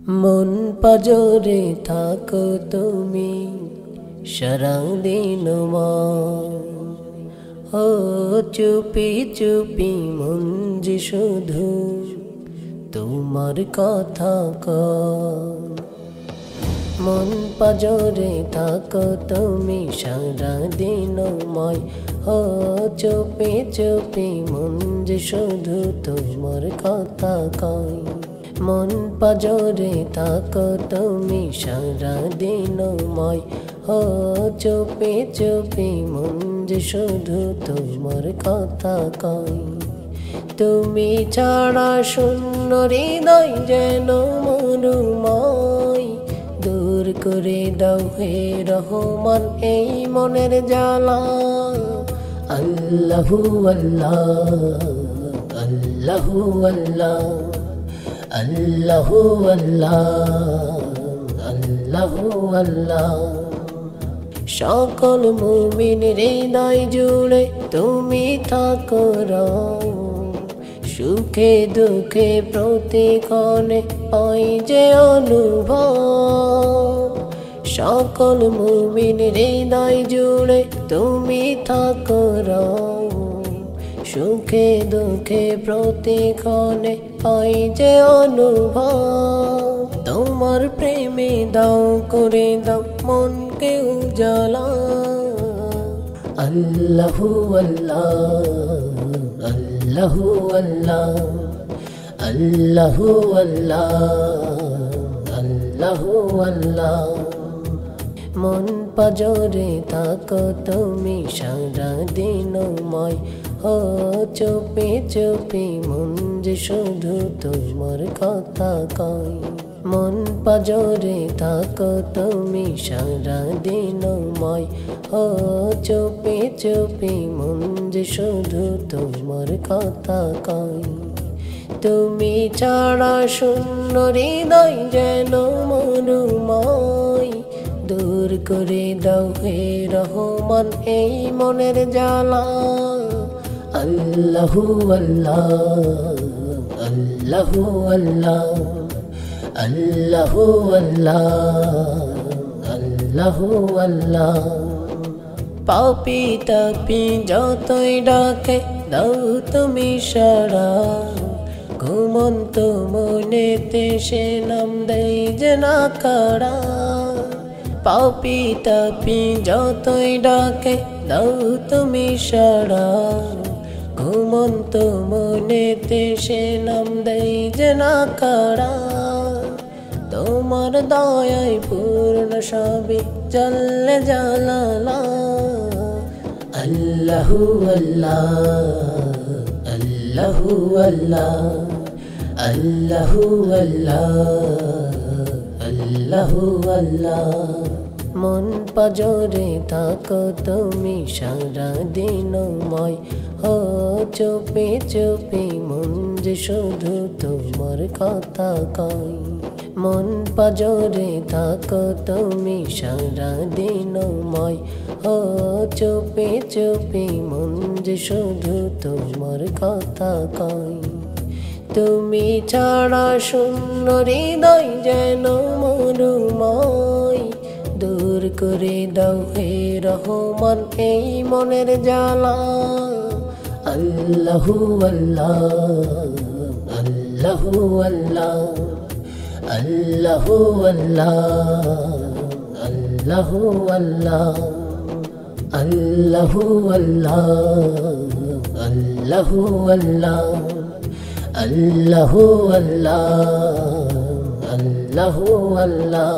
মন পাজরে থাকো তুমি সারাদিন ও চুপি চুপি মন যে শুধু তোমার কথা কয়। মন পাজরে থাকো তুমি সারাদিন ও চুপি চুপি মন যে শুধু তোমার কথা কয়। মন পাজরে থাকো তুমি সারাদিন ও চুপি চুপি মন যে শুধু তোমার কথা কয়। তুমি ছাড়া শূন্য হৃদয় যেন মরুময়, দূর করে দাও হে রহমান এই মনের জ্বালা। আল্লাহু আল্লাহ আল্লাহু আল্লাহ আল্লাহু আল্লাহ আল্লাহু আল্লাহ। সকল মুমিন হৃদয় জুড়ে তুমি থাকো রও, সুখে দুঃখে প্রতিক্ষণে পাই যে অনুভব। সকল মুমিন হৃদয় জুড়ে তুমি থাকো রও, সুখে দুঃখে প্রতিক্ষণে পাই যে অনুভব। তোমার প্রেমে দাও করে দাও মনকে উজালা। আল্লাহু আল্লাহ আল্লাহু আল্লাহ আল্লাহু আল্লাহ আল্লাহু আল্লাহ। মন পাজরে থাকো তুমি সারাদিন ও চুপি চুপি মন যে শুধু তোমার কথা কয়। মন পাজরে থাকো তুমি সারাদিন ও চুপি চুপি মন যে শুধু তোমার কথা কয়। তুমি ছাড়া শূন্য হৃদয় যেন মরুময়, দূর করে দাও হে রহমান এই মনের জ্বালা। আল্লাহু আল্লাহ আল্লাহু আল্লাহ আল্লাহু আল্লাহ আল্লাহু আল্লাহ। পাপি তাপি যতই ডাকে দাও তুমি সাড়া, ঘুমন্ত মনেতে সে নাম দেই যে না কাড়া। পাপি তাপি যতই ডাকে দাও তুমি সাড়া, ঘুমন্ত মনেতে সে নাম দেই যে না কাড়া। তোমার দয়ায় পূর্ণ সবই জাল্লে জালালা। আল্লাহু আল্লাহ আল্লাহু আল্লাহ আল্লাহু আল্লাহ আল্লাহু আল্লাহ। মন পাজরে থাকো তুমি সারাদিন ও চুপি চুপি মন যে শুধু তোমার কথা কয়। মন পাজরে থাকো তুমি সারাদিন ও চুপি চুপি মন যে শুধু তোমার কথা কয়। তুমি ছাড়া শূন্য হৃদয় যেন মরুময়, দূর করে দাও হে রহমান এই মনের জ্বালা। আল্লাহু আল্লাহ আল্লাহু আল্লাহ আল্লাহু আল্লাহ আল্লাহু আল্লাহ আল্লাহু আল্লাহ আল্লাহু আল্লাহ আল্লাহু আল্লাহ আল্লাহু আল্লাহ।